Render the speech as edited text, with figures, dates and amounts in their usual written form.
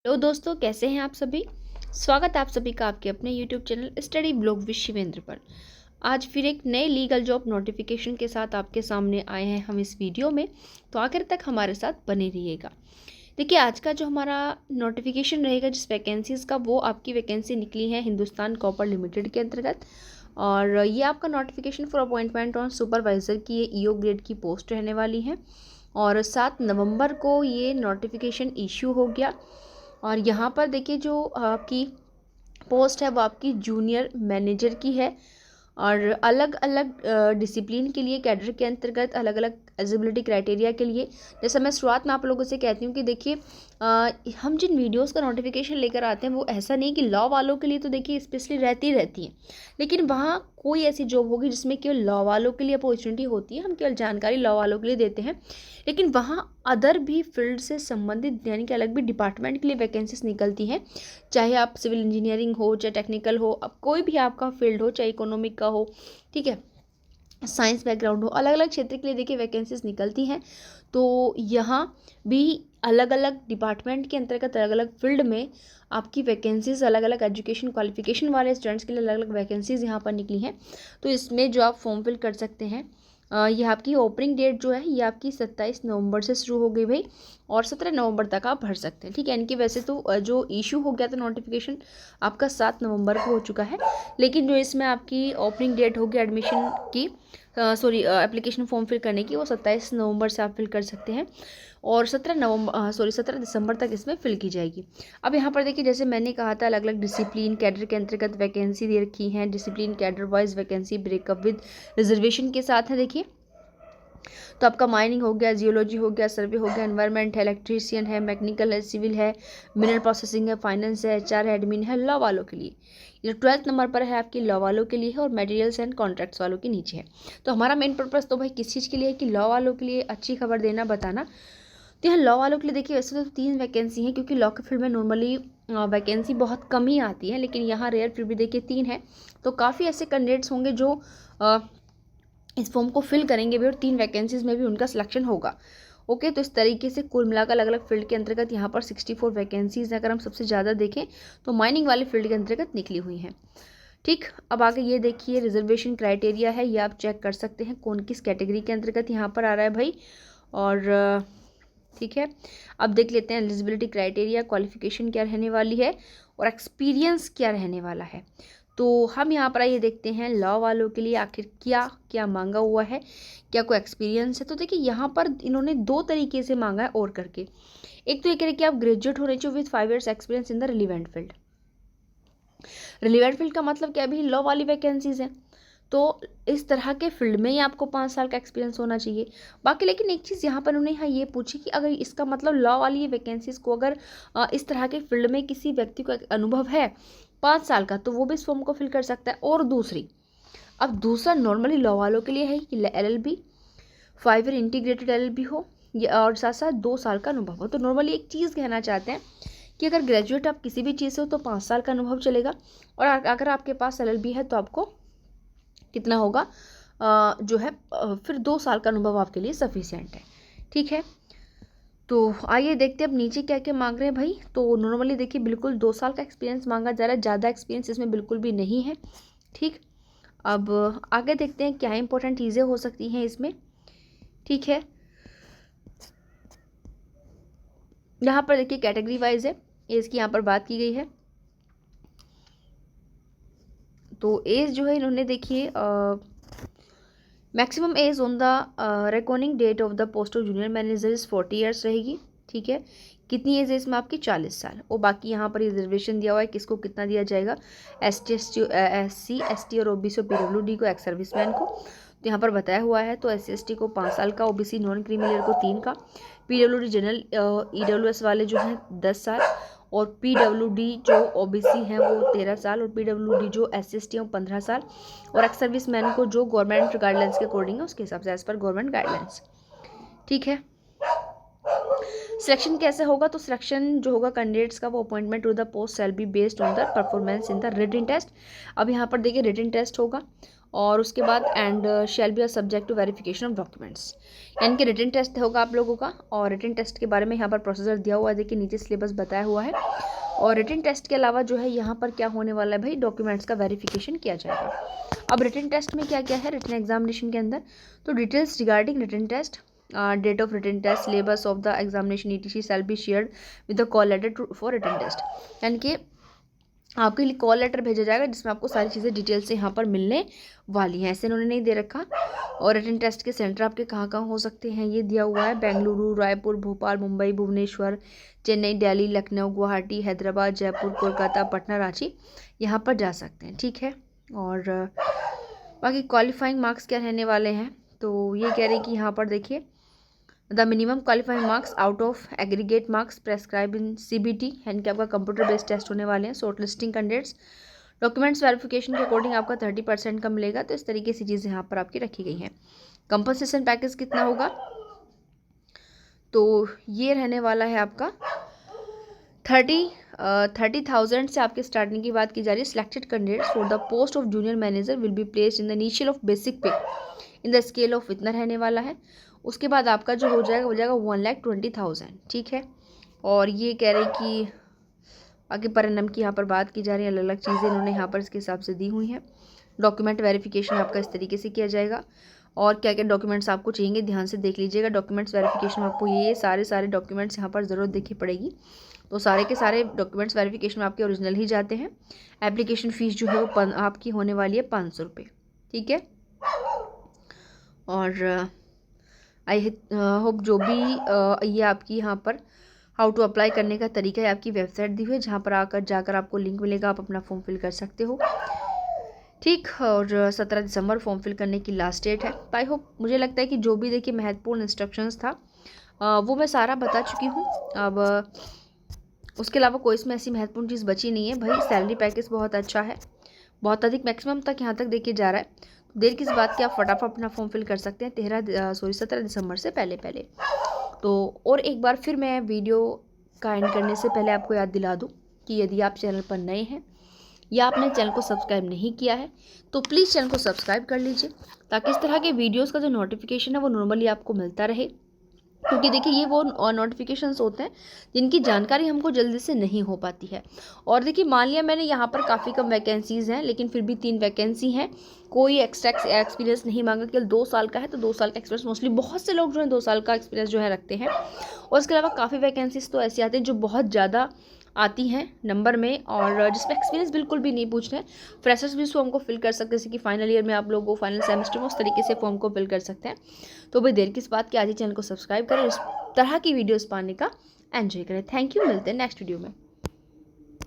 Hello दोस्तों, कैसे हैं आप सभी। स्वागत है आप सभी का आपके अपने YouTube channel study blog with Shivendra पर। आज फिर एक नए लीगल जॉब नोटिफिकेशन के साथ आपके सामने आए हैं हम इस वीडियो में, तो आखिर तक हमारे साथ बने रहिएगा। देखिए, आज का जो हमारा नोटिफिकेशन रहेगा जिस वैकेंसीज़ का, वो आपकी वैकेंसी निकली है हिंदुस्तान कॉपर लिमिटेड के अंतर्गत। और ये आपका notification for appointment on supervisor की ये ईओ ग्रेड की पोस्ट रहने वाली है। और 7 नवंबर को ये नोटिफिकेशन इशू हो गया। और यहाँ पर देखिए, जो आपकी पोस्ट है वो आपकी जूनियर मैनेजर की है। और अलग अलग डिसिप्लिन के लिए कैडर के अंतर्गत अलग अलग एलिजिबिलिटी क्राइटेरिया के लिए, जैसे मैं शुरुआत में आप लोगों से कहती हूँ कि देखिए, हम जिन वीडियोस का नोटिफिकेशन लेकर आते हैं वो ऐसा नहीं कि लॉ वालों के लिए तो देखिए स्पेशली रहती है, लेकिन वहाँ कोई ऐसी जॉब होगी जिसमें केवल लॉ वालों के लिए अपॉर्चुनिटी होती है। हम केवल जानकारी लॉ वालों के लिए देते हैं, लेकिन वहाँ अदर भी फील्ड से संबंधित यानी कि अलग भी डिपार्टमेंट के लिए वैकेंसीज निकलती हैं। चाहे आप सिविल इंजीनियरिंग हो, चाहे टेक्निकल हो, अब कोई भी आपका फील्ड हो, चाहे इकोनॉमिक का हो, ठीक है, साइंस बैकग्राउंड हो, अलग अलग क्षेत्र के लिए देखिए वैकेंसीज निकलती हैं। तो यहाँ भी अलग अलग डिपार्टमेंट के अंतर्गत अलग अलग फील्ड में आपकी वैकेंसीज, अलग अलग एजुकेशन क्वालिफिकेशन वाले स्टूडेंट्स के लिए अलग अलग वैकेंसीज यहाँ पर निकली हैं। तो इसमें जो आप फॉर्म फिल कर सकते हैं, ये आपकी ओपनिंग डेट जो है ये आपकी 27 नवंबर से शुरू हो गई भाई, और 17 नवंबर तक आप भर सकते हैं, ठीक है। इनकी वैसे तो जो इशू हो गया था नोटिफिकेशन आपका 7 नवंबर को हो चुका है, लेकिन जो इसमें आपकी ओपनिंग डेट होगी एडमिशन की, एप्लीकेशन फॉर्म फिल करने की, वो 27 नवंबर से आप फिल कर सकते हैं। और 17 दिसंबर तक इसमें फिल की जाएगी। अब यहाँ पर देखिए, जैसे मैंने कहा था, अलग अलग डिसिप्लिन कैडर के अंतर्गत वैकेंसी दे रखी हैं। Discipline cadre wise vacancy breakup with reservation के साथ है। देखिए, तो आपका माइनिंग हो गया, जियोलॉजी हो गया, सर्वे हो गया, एनवायरनमेंट है, इलेक्ट्रीशियन है, मैकेनिकल है, सिविल है, मिनरल प्रोसेसिंग है, फाइनेंस है, एचआर है, एडमिन है, लॉ वालों के लिए। ये 12th नंबर पर है आपकी लॉ वालों के लिए है, और मटेरियल्स एंड कॉन्ट्रैक्ट्स वालों के नीचे है। तो हमारा मेन पर्पज़ तो भाई किस चीज़ के लिए है कि लॉ वालों के लिए अच्छी खबर देना, बताना। तो यहाँ लॉ वालों के लिए देखिए, वैसे तो 3 वैकेंसी हैं, क्योंकि लॉ के फील्ड में नॉर्मली वैकेंसी बहुत कम ही आती है, लेकिन यहाँ रेयर फिर भी देखिए 3 है। तो काफ़ी ऐसे कैंडिडेट्स होंगे जो इस फॉर्म को फिल करेंगे भी, और 3 वैकेंसीज में भी उनका सिलेक्शन होगा। ओके, तो इस तरीके से कुल मिलाकर अलग अलग फील्ड के अंतर्गत यहाँ पर 64 वैकेंसीज हैं। अगर हम सबसे ज़्यादा देखें तो माइनिंग वाले फील्ड के अंतर्गत निकली हुई हैं। ठीक, अब आगे ये देखिए, रिजर्वेशन क्राइटेरिया है, ये आप चेक कर सकते हैं कौन किस कैटेगरी के अंतर्गत यहाँ पर आ रहा है भाई। और ठीक है, अब देख लेते हैं एलिजिबिलिटी क्राइटेरिया, क्वालिफिकेशन क्या रहने वाली है और एक्सपीरियंस क्या रहने वाला है। तो हम यहाँ पर ये देखते हैं लॉ वालों के लिए आखिर क्या क्या मांगा हुआ है, क्या कोई एक्सपीरियंस है। तो देखिए, यहाँ पर इन्होंने 2 तरीके से मांगा है और करके। एक तो ये कह रहे कि आप ग्रेजुएट होने चाहिए with 5 years experience in the relevant field. Relevant field का मतलब क्या भी, लॉ वाली वैकेंसीज हैं, तो इस तरह के फील्ड में ही आपको 5 साल का एक्सपीरियंस होना चाहिए। बाकी लेकिन एक चीज़ यहाँ पर उन्होंने ये पूछी कि अगर इसका मतलब लॉ वाली वैकेंसीज को अगर इस तरह के फील्ड में किसी व्यक्ति को अनुभव है 5 साल का, तो वो भी इस फॉर्म को फिल कर सकता है। और अब दूसरा नॉर्मली लॉ वालों के लिए है कि LLB 5 year इंटीग्रेटेड LLB हो, और साथ साथ 2 साल का अनुभव हो। तो नॉर्मली एक चीज़ कहना चाहते हैं कि अगर ग्रेजुएट आप किसी भी चीज़ से हो तो 5 साल का अनुभव चलेगा, और अगर आपके पास LLB है तो आपको कितना होगा, जो है फिर 2 साल का अनुभव आपके लिए सफिशिएंट है, ठीक है। तो आइए देखते हैं अब नीचे क्या क्या मांग रहे हैं भाई। तो नॉर्मली देखिए, बिल्कुल 2 साल का एक्सपीरियंस मांगा जा रहा है, ज़्यादा एक्सपीरियंस इसमें बिल्कुल भी नहीं है, ठीक। अब आगे देखते हैं क्या इंपॉर्टेंट चीज़ें हो सकती हैं इसमें, ठीक है। यहाँ पर देखिए कैटेगरी वाइज है, एज की यहाँ पर बात की गई है। तो एज जो है इन्होंने देखिए, maximum age on the recording date of the post of junior manager is 40 years रहेगी, ठीक है। कितनी एज है इसमें आपकी, 40 साल। और बाकी यहाँ पर रिजर्वेशन दिया हुआ है, किसको कितना दिया जाएगा, SC ST और OBC और PWD को, एक्स सर्विसमैन को। तो यहाँ पर बताया हुआ है, तो SC ST को 5 साल का, OBC नॉन क्रीमिलियर को 3 का, PWD जनरल EWS वाले जो हैं 10 साल, और PWD जो OBC हैं वो 13 साल, और PWD जो SC ST हैं वो 15 साल, और एक्स सर्विसमैन को जो गवर्नमेंट गाइडलाइंस के अकॉर्डिंग है उसके हिसाब से, एज पर गवर्नमेंट गाइडलाइंस, ठीक है। सिलेक्शन कैसे होगा, तो सिलेक्शन जो होगा कैंडिडेट्स का, वो appointment to the post shall be based on the performance in the written test. अब यहाँ पर देखिए रिटन टेस्ट होगा, और उसके बाद and shall be a subject to verification of documents, यानी कि रिटन टेस्ट होगा आप लोगों का। और रिटन टेस्ट के बारे में यहाँ पर प्रोसीजर दिया हुआ है, देखिए नीचे सिलेबस बताया हुआ है। और रिटन टेस्ट के अलावा जो है यहाँ पर क्या होने वाला है भाई, डॉक्यूमेंट्स का वेरिफिकेशन किया जाएगा। अब रिटन टेस्ट में क्या क्या है रिटन एग्जामिनेशन के अंदर, तो details regarding written test, date of written test, syllabus of the examination ETC shall be shared with the call letter for written test, यानी कि आपके लिए कॉल लेटर भेजा जाएगा जिसमें आपको सारी चीज़ें डिटेल से यहाँ पर मिलने वाली हैं, ऐसे उन्होंने नहीं दे रखा। और रिटन टेस्ट के सेंटर आपके कहाँ कहाँ हो सकते हैं ये दिया हुआ है, बेंगलुरु, रायपुर, भोपाल, मुंबई, भुवनेश्वर, चेन्नई, दिल्ली, लखनऊ, गुवाहाटी, हैदराबाद, जयपुर, कोलकाता, पटना, रांची, यहाँ पर जा सकते हैं, ठीक है। और बाकी क्वालिफाइंग मार्क्स क्या रहने वाले हैं, तो ये कह रहे हैं कि यहाँ पर देखिए the minimum qualifying marks out of aggregate marks prescribe in CBT, यानी कि आपका कंप्यूटर बेस्ड टेस्ट होने वाले हैं। Short listing candidates documents verification के अकॉर्डिंग आपका 30% का मिलेगा, तो इस तरीके से चीज़ें यहाँ पर आपकी रखी गई हैं। कंपनसेशन पैकेज कितना होगा, तो ये रहने वाला है आपका 30,000 से आपके स्टार्टिंग की बात की जा रही है। Selected candidates for the post of junior manager will be placed in the initial of basic पे इन द स्केल ऑफ, इतना रहने वाला है। उसके बाद आपका जो हो जाएगा 1,20,000, ठीक है। और ये कह रहे कि आगे पर एनम की यहाँ पर बात की जा रही है, अलग अलग चीज़ें इन्होंने यहाँ पर इसके हिसाब से दी हुई हैं। डॉक्यूमेंट वेरिफिकेशन आपका इस तरीके से किया जाएगा, और क्या क्या डॉक्यूमेंट्स आपको चाहिए ध्यान से देख लीजिएगा। डॉक्यूमेंट्स वेरिफिकेशन में आपको ये सारे डॉक्यूमेंट्स यहाँ पर ज़रूरत देखनी पड़ेगी, तो सारे के सारे डॉक्यूमेंट्स वेरिफिकेशन में आपके ओरिजिनल ही जाते हैं। एप्लीकेशन फ़ीस जो है वो आपकी होने वाली है 500 रुपये, ठीक है। और आई होप जो भी ये आपकी यहाँ पर हाउ टू अप्लाई करने का तरीका है, आपकी वेबसाइट दी हुई है जहाँ पर जाकर आपको लिंक मिलेगा, आप अपना फॉर्म फिल कर सकते हो, ठीक। और 17 दिसंबर फॉर्म फिल करने की लास्ट डेट है। आई होप, मुझे लगता है कि जो भी देखिए महत्वपूर्ण इंस्ट्रक्शंस था वो मैं सारा बता चुकी हूँ। अब उसके अलावा कोई इसमें ऐसी महत्वपूर्ण चीज़ बची नहीं है भाई। सैलरी पैकेज बहुत अच्छा है, बहुत अधिक, मैक्सिमम तक यहाँ तक देखिए जा रहा है। देर किस बात की, आप फटाफट अपना फॉर्म फिल कर सकते हैं 17 दिसंबर से पहले। तो और एक बार फिर मैं वीडियो का एंड करने से पहले आपको याद दिला दूं कि यदि आप चैनल पर नए हैं या आपने चैनल को सब्सक्राइब नहीं किया है तो प्लीज़ चैनल को सब्सक्राइब कर लीजिए, ताकि इस तरह के वीडियोस का जो नोटिफिकेशन है वो नॉर्मली आपको मिलता रहे। क्योंकि देखिए ये वो नोटिफिकेशंस होते हैं जिनकी जानकारी हमको जल्दी से नहीं हो पाती है। और देखिए मान लिया मैंने यहाँ पर काफ़ी कम वैकेंसीज़ हैं, लेकिन फिर भी 3 वैकेंसी हैं, कोई एक्स्ट्रा एक्सपीरियंस नहीं मांगा, केवल 2 साल का है, तो 2 साल का एक्सपीरियंस मोस्टली बहुत से लोग जो हैं 2 साल का एक्सपीरियंस जो है रखते हैं। और इसके अलावा काफ़ी वैकेंसीज तो ऐसी आती हैं जो बहुत ज़्यादा आती हैं नंबर में, और जिसमें एक्सपीरियंस बिल्कुल भी नहीं पूछना है। फ्रेशर्स भी इस फॉर्म को फिल कर सकते हैं, जैसे कि फाइनल ईयर में आप लोगों को फाइनल सेमेस्टर में उस तरीके से फॉर्म को फिल कर सकते हैं। तो भाई देर किस बात की, आज ही चैनल को सब्सक्राइब करें, इस तरह की वीडियोस पाने का एंजॉय करें। थैंक यू, मिलते हैं नेक्स्ट वीडियो में।